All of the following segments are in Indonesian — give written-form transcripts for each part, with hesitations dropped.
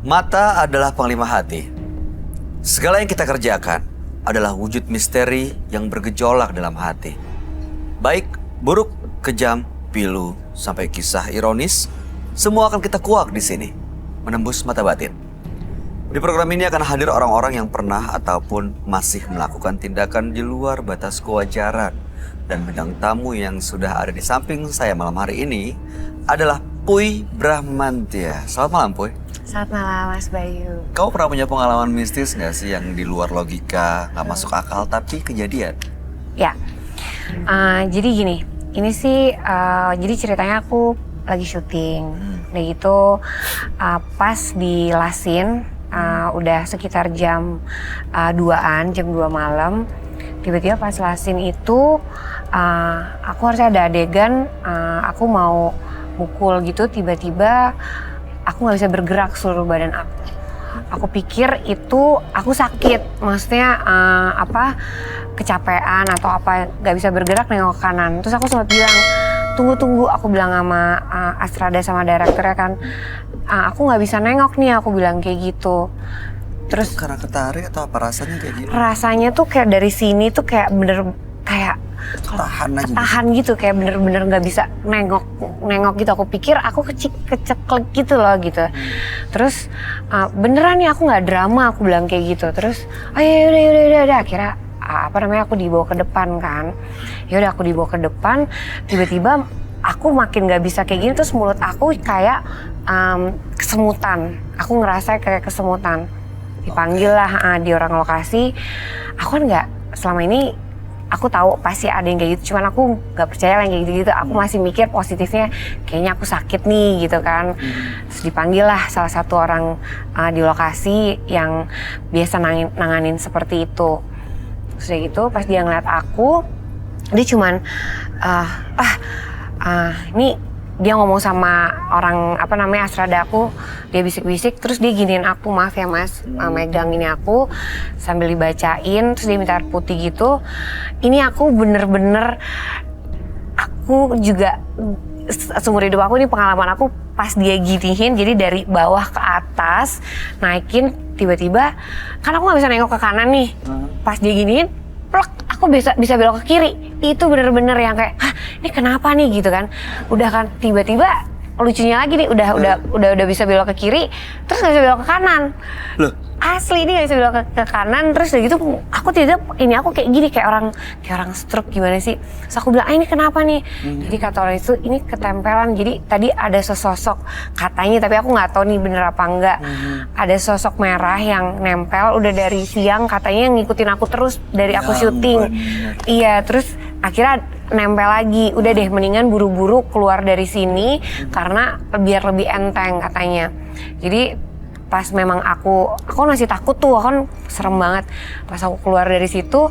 Mata adalah panglima hati. Segala yang kita kerjakan adalah wujud misteri yang bergejolak dalam hati. Baik, buruk, kejam, pilu, sampai kisah ironis, semua akan kita kuak di sini, menembus mata batin. Di program ini akan hadir orang-orang yang pernah ataupun masih melakukan tindakan di luar batas kewajaran. Dan bintang tamu yang sudah ada di samping saya malam hari ini adalah Puy Bramantya. Selamat malam, Puy. Selamat malam, Mas Bayu. Kamu pernah punya pengalaman mistis nggak sih yang di luar logika, nggak masuk akal tapi kejadian? Ya, jadi gini, ini sih, jadi ceritanya aku lagi syuting. Udah gitu, pas di Lasin, udah sekitar jam 2-an, jam 2 malam. Tiba-tiba pas Lasin itu, aku harusnya ada adegan, aku mau mukul gitu, tiba-tiba aku nggak bisa bergerak seluruh badan aku. Aku pikir itu aku sakit, maksudnya kecapean atau apa, nggak bisa bergerak nengok ke kanan. Terus aku sempat bilang, tunggu, aku bilang sama Astrada sama direkturnya kan, aku nggak bisa nengok nih, aku bilang kayak gitu. Terus itu karena ketarik atau apa rasanya kayak gini? Rasanya tuh kayak dari sini tuh kayak bener kayak tahan gitu, kayak bener-bener nggak bisa nengok gitu. Aku pikir aku keceklek gitu loh gitu. Terus beneran nih aku nggak drama, aku bilang kayak gitu. Terus yaudah akhirnya aku dibawa ke depan kan. Yaudah aku dibawa ke depan, tiba-tiba aku makin nggak bisa kayak gini. Terus mulut aku kayak kesemutan. Aku ngerasa kayak kesemutan. Dipanggil lah di orang lokasi. Aku kan nggak, selama ini aku tahu pasti ada yang kayak gitu, cuman aku nggak percaya lah yang kayak gitu-gitu. Aku masih mikir positifnya, kayaknya aku sakit nih gitu kan. Terus dipanggil lah salah satu orang di lokasi yang biasa nanganin seperti itu. Terus udah gitu pas dia ngeliat aku, dia cuman ini dia ngomong sama orang Astrada aku, dia bisik-bisik, terus dia giniin aku, maaf ya mas, megang ini aku sambil dibacain, terus dia minta air putih gitu. Ini aku bener-bener, aku juga seumur hidup aku, ini pengalaman aku pas dia giniin, jadi dari bawah ke atas naikin, tiba-tiba kan aku nggak bisa nengok ke kanan nih, pas dia giniin, plek, aku bisa belok ke kiri. Itu bener-bener yang kayak, hah ini kenapa nih gitu kan. Udah kan tiba-tiba lucunya lagi nih, udah bisa belok ke kiri, terus gak bisa belok ke kanan. Loh? Asli ini gak bisa belok ke kanan, terus udah gitu aku aku kayak gini, kayak orang stroke gimana sih. Terus aku bilang, ini kenapa nih? Jadi kata orang itu, ini ketempelan. Jadi tadi ada sesosok katanya, tapi aku nggak tahu nih bener apa enggak. Ada sosok merah yang nempel udah dari siang, katanya ngikutin aku terus dari aku syuting. Iya, terus akhirnya nempel lagi. Udah deh, mendingan buru-buru keluar dari sini karena biar lebih enteng katanya. Jadi pas memang aku masih takut tuh, aku kan serem banget. Pas aku keluar dari situ,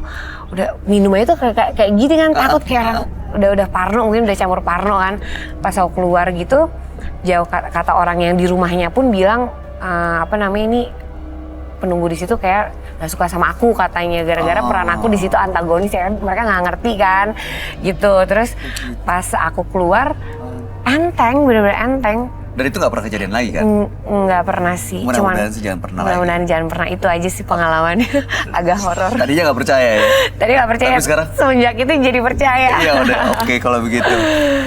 udah minumnya tuh kayak gini kan, takut kayak udah parno, mungkin udah campur parno kan. Pas aku keluar gitu, jauh kata orang yang di rumahnya pun bilang ini penunggu di situ kayak nggak suka sama aku katanya, gara-gara peran aku di situ antagonis ya kan, mereka nggak ngerti kan gitu. Terus pas aku keluar, enteng, bener-bener enteng. Dan itu nggak pernah kejadian lagi kan? Nggak pernah sih. Mudah-mudahan sih jangan pernah lagi. Mudah-mudahan jangan pernah, itu aja sih pengalamannya. Agak horor. Tadinya nggak percaya ya? Tadi nggak percaya, tapi sekarang semenjak itu jadi percaya. Iya udah, oke kalau begitu.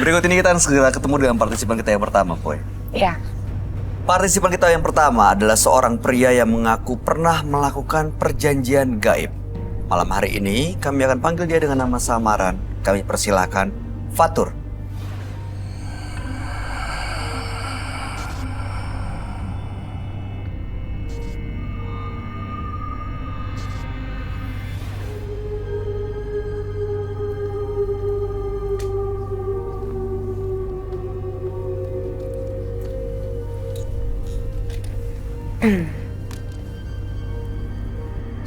Berikut ini kita akan segera ketemu dengan partisipan kita yang pertama, Puy. Iya. Partisipan kita yang pertama adalah seorang pria yang mengaku pernah melakukan perjanjian gaib. Malam hari ini kami akan panggil dia dengan nama samaran. Kami persilahkan Fatur.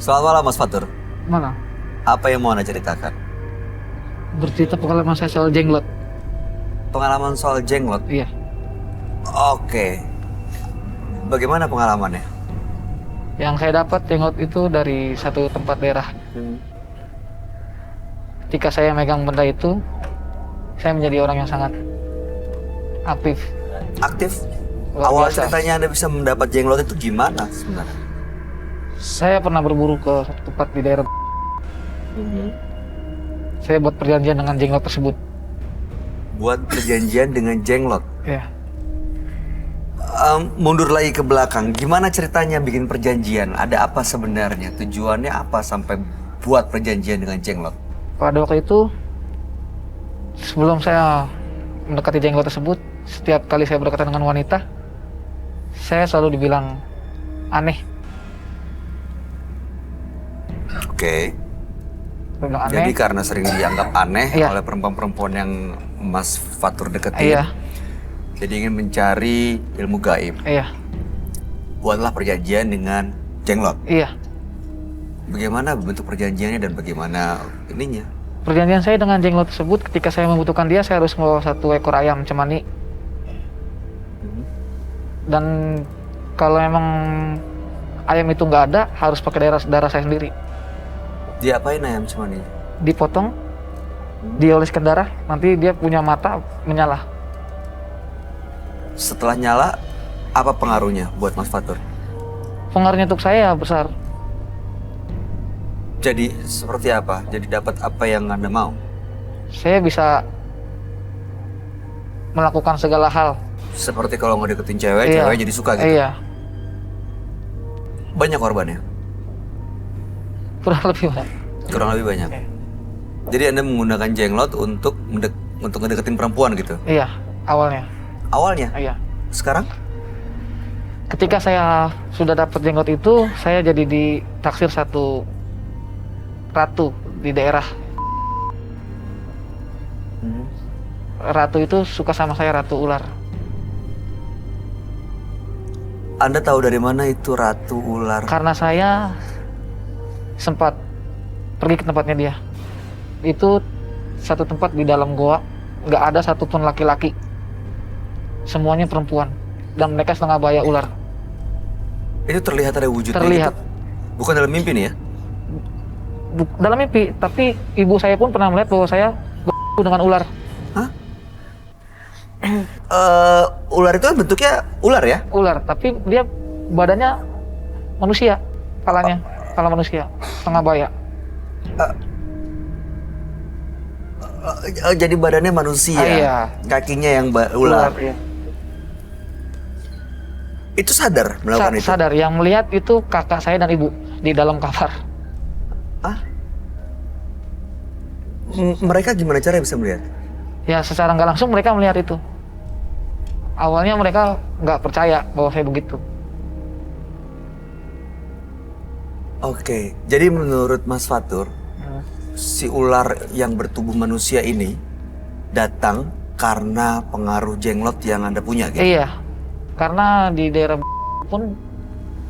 Selamat malam Mas Fatur. Malam. Apa yang mau Anda ceritakan? Bercerita pengalaman saya soal jenglot. Pengalaman soal jenglot? Iya. Oke. Bagaimana pengalamannya? Yang saya dapat jenglot itu dari satu tempat daerah. Ketika saya megang benda itu, saya menjadi orang yang sangat aktif. Aktif? luar Awal biasa. ceritanya Anda bisa mendapat jenglot itu gimana sebenarnya? Saya pernah berburu ke satu tempat di daerah. Saya buat perjanjian dengan jenglot tersebut. Buat perjanjian dengan jenglot. Ya. Mundur lagi ke belakang, gimana ceritanya bikin perjanjian? Ada apa sebenarnya? Tujuannya apa sampai buat perjanjian dengan jenglot? Pada waktu itu, sebelum saya mendekati jenglot tersebut, setiap kali saya berdekatan dengan wanita, saya selalu dibilang aneh. Oke. Saya bilang aneh. Jadi karena sering dianggap aneh Iya. oleh perempuan-perempuan yang Mas Fatur deketin, Iya, jadi ingin mencari ilmu gaib. iya, Buatlah perjanjian dengan jenglot. iya. Bagaimana bentuk perjanjiannya dan bagaimana ininya? Perjanjian saya dengan jenglot tersebut, ketika saya membutuhkan dia, saya harus membawa 1 ekor ayam cemani. Dan kalau emang ayam itu nggak ada, harus pakai darah saya sendiri. Diapain ayam cuman ini? Dipotong, dioleskan darah, nanti dia punya mata menyala. Setelah nyala, apa pengaruhnya buat Mas Fatur? Pengaruhnya untuk saya besar. Jadi seperti apa? Jadi dapat apa yang Anda mau? Saya bisa melakukan segala hal. Seperti kalau mau deketin cewek, Iya. cewek jadi suka gitu. Iya, Banyak korbannya? kurang lebih banyak. Kurang lebih banyak. Iya. Jadi Anda menggunakan jenglot untuk ngedeketin perempuan gitu? Iya, awalnya. Awalnya? Iya. Sekarang? Ketika saya sudah dapat jenggot itu, saya jadi ditaksir satu ratu di daerah. Ratu itu suka sama saya, ratu ular. Anda tahu dari mana itu ratu ular? Karena saya sempat pergi ke tempatnya dia. Itu satu tempat di dalam goa, nggak ada satupun laki-laki. Semuanya perempuan. Dan mereka setengah baya ular. Itu terlihat ada wujudnya Terlihat. gitu? Bukan dalam mimpi nih ya? Dalam mimpi, tapi ibu saya pun pernah melihat bahwa saya dengan ular. Hah? Ular itu bentuknya ular ya? Ular, tapi dia badannya manusia, kepalanya kepala manusia, setengah baya. Jadi badannya manusia, Iya. kakinya yang ular. Iya. Itu sadar melakukan itu? Sadar, yang melihat itu kakak saya dan ibu di dalam kamar. Hah? Mereka gimana cara bisa melihat? Ya secara nggak langsung mereka melihat itu. Awalnya mereka nggak percaya bahwa saya begitu. Oke, jadi menurut Mas Fatur, si ular yang bertubuh manusia ini datang karena pengaruh jenglot yang Anda punya gitu? Iya, karena di daerah pun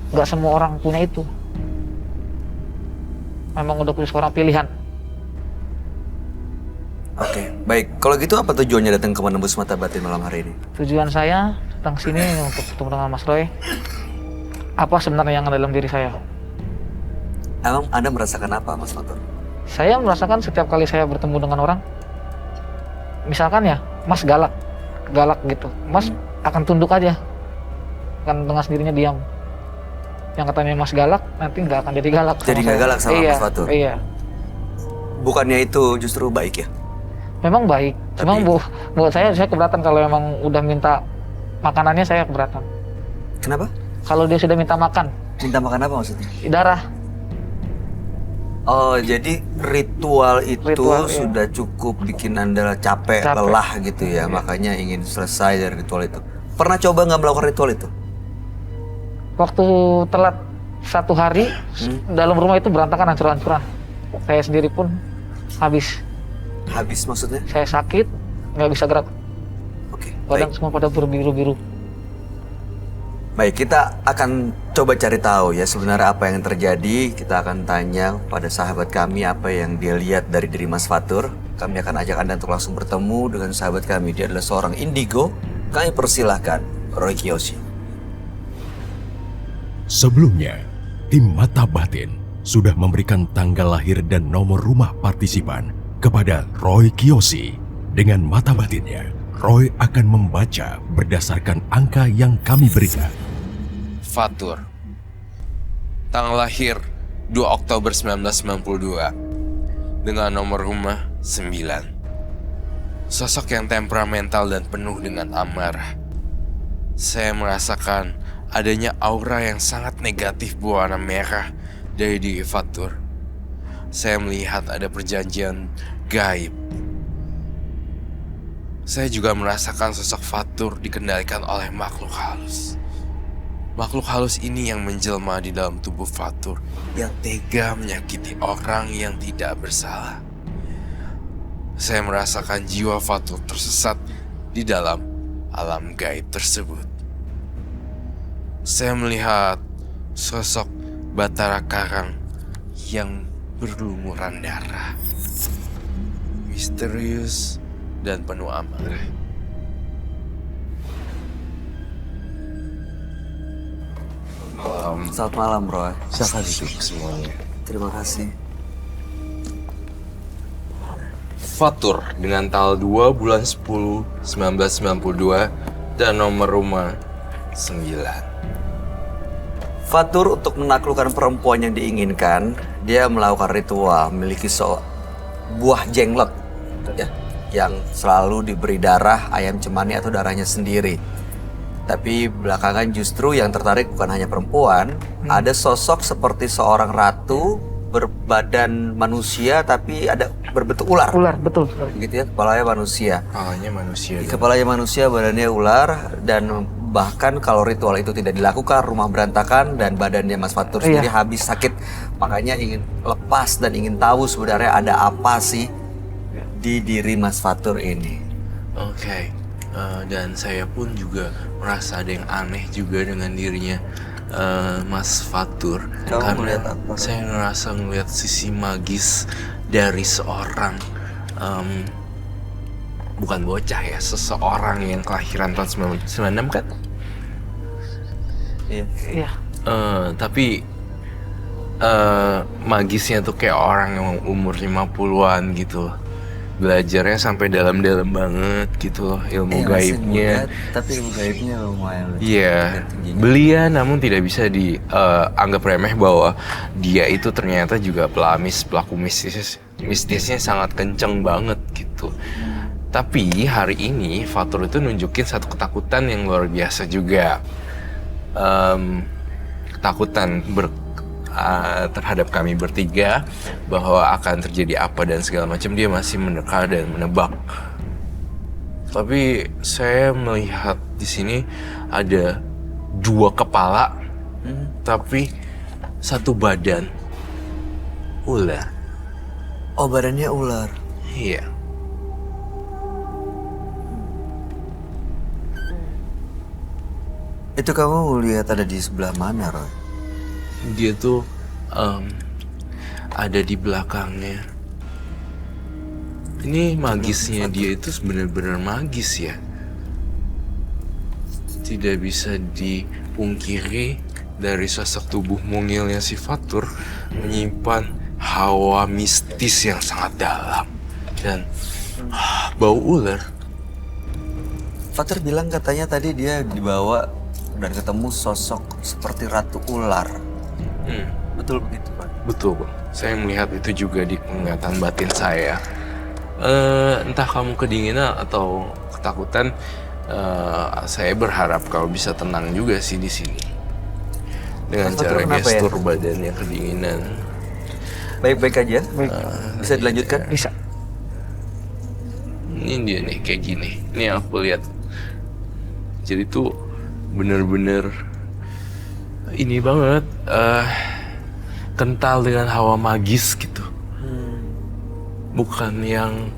nggak semua orang punya itu. Memang udah punya seorang pilihan. Oke, baik. Kalau gitu apa tujuannya datang ke Menembus Mata Batin malam hari ini? Tujuan saya datang sini untuk ketemu dengan Mas Roy. Apa sebenarnya yang ada dalam diri saya? Emang Anda merasakan apa, Mas Fatur? Saya merasakan setiap kali saya bertemu dengan orang, misalkan ya, Mas galak gitu, Mas akan tunduk aja, kan dengan sendirinya diam. Yang katanya Mas galak, nanti nggak akan jadi galak. Jadi nggak galak sama Mas Fatur? Iya. Bukannya itu justru baik ya? Memang baik, cuma Tapi- buat saya keberatan kalau memang udah minta makanannya, saya keberatan. Kenapa? Kalau dia sudah minta makan, Minta makan apa maksudnya? darah. Oh, jadi ritual itu Ritual, iya. sudah cukup bikin Anda capek, Capek. lelah gitu ya. Makanya ingin selesai dari ritual itu. Pernah coba nggak melakukan ritual itu? Waktu telat 1 hari, dalam rumah itu berantakan, hancur-hancuran. Saya sendiri pun habis. Habis maksudnya? Saya sakit, nggak bisa gerak. Oke, Badan baik. semua pada berbiru-biru. Baik, kita akan coba cari tahu ya sebenarnya apa yang terjadi. Kita akan tanya pada sahabat kami apa yang dia lihat dari diri Mas Fatur. Kami akan ajak Anda untuk langsung bertemu dengan sahabat kami. Dia adalah seorang indigo. Kami persilahkan Roy Kiyoshi. Sebelumnya, tim Mata Batin sudah memberikan tanggal lahir dan nomor rumah partisipan kepada Roy Kiyoshi dengan mata batinnya. Roy akan membaca berdasarkan angka yang kami berikan. Fatur. Tanggal lahir 2 Oktober 1992 dengan nomor rumah 9. Sosok yang temperamental dan penuh dengan amarah. Saya merasakan adanya aura yang sangat negatif berwarna merah dari diri Fatur. Saya melihat ada perjanjian gaib. Saya juga merasakan sosok Fatur dikendalikan oleh makhluk halus. Makhluk halus ini yang menjelma di dalam tubuh Fatur, yang tega menyakiti orang yang tidak bersalah. Saya merasakan jiwa Fatur tersesat di dalam alam gaib tersebut. Saya melihat sosok Batara Karang yang berlumuran darah, misterius dan penuh amarah. Selamat malam, Roy. Silakan duduk semuanya. Terima kasih. Fatur dengan tanggal 2 bulan 10 1992 dan nomor rumah 9. Fatur untuk menaklukkan perempuan yang diinginkan, dia melakukan ritual memiliki buah jenglot ya, yang selalu diberi darah ayam cemani atau darahnya sendiri. Tapi belakangan justru yang tertarik bukan hanya perempuan, ada sosok seperti seorang ratu berbadan manusia tapi ada berbentuk ular. Ular, betul. Gitu ya, kepalanya manusia. Kepalanya manusia. Kepalanya manusia, badannya ular, dan bahkan kalau ritual itu tidak dilakukan, rumah berantakan dan badannya Mas Fatur sendiri habis sakit. Makanya ingin lepas dan ingin tahu sebenarnya ada apa sih di diri Mas Fatur ini. Oke. Dan saya pun juga merasa ada yang aneh juga dengan dirinya Mas Fatur. Kamu Karena melihat apa? saya ngerasa ngelihat sisi magis dari seorang bukan bocah ya, seseorang yang kelahiran tahun 1996 kan? Iya. Iya. Tapi magisnya tuh kayak orang yang umur 50-an gitu. Belajarnya sampai dalam-dalam banget gitu loh, ilmu gaibnya. Tapi ilmu gaibnya lumayan. Iya, belia namun tidak bisa dianggap remeh bahwa dia itu ternyata juga pelaku mistisnya sangat kenceng banget gitu. Tapi hari ini Fatur itu nunjukin satu ketakutan yang luar biasa juga. Ketakutan terhadap kami bertiga bahwa akan terjadi apa dan segala macam. Dia masih menerka dan menebak. Tapi saya melihat di sini ada 2 kepala, tapi 1 badan ular. Oh, badannya ular. Iya. Itu kamu lihat ada di sebelah mana, Roy? Dia tuh ada di belakangnya. Ini magisnya dia itu benar-benar magis ya. Tidak bisa dipungkiri dari sosok tubuh mungilnya si Fatur menyimpan hawa mistis yang sangat dalam dan bau ular. Fatur bilang katanya tadi dia dibawa dan ketemu sosok seperti ratu ular. Betul begitu, Pak? Betul, Bang. Saya melihat itu juga di penglihatan batin saya. Entah kamu kedinginan atau ketakutan, saya berharap kau bisa tenang juga sih di sini. Dengan cara gestur badan yang kedinginan. Baik-baik aja? Bisa dilanjutkan? Bisa. Ini dia nih, kayak gini. Ini yang aku lihat. Jadi tuh bener-bener ini banget, kental dengan hawa magis gitu. Bukan yang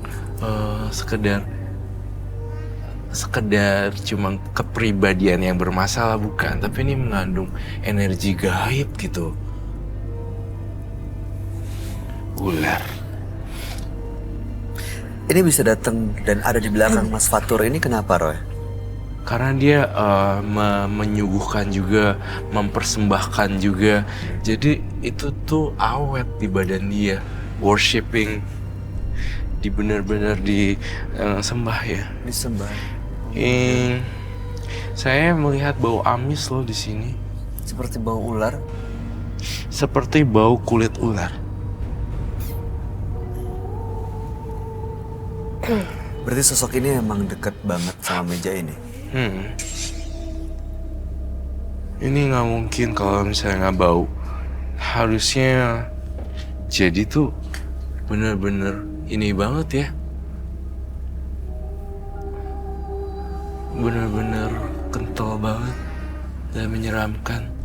sekedar cuma kepribadian yang bermasalah, bukan. Tapi ini mengandung energi gaib gitu. Ular. Ini bisa datang dan ada di belakang Mas Fatur ini kenapa, Roy? Karena dia menyuguhkan juga, mempersembahkan juga. Jadi itu tuh awet di badan dia. Worshipping, benar-benar disembah ya. Disembah. Saya melihat bau amis loh di sini. Seperti bau ular. Seperti bau kulit ular. Berarti sosok ini emang deket banget sama meja ini. Ini nggak mungkin kalau misalnya nggak bau. Harusnya jadi tuh bener-bener ini banget ya. Bener-bener kental banget dan menyeramkan.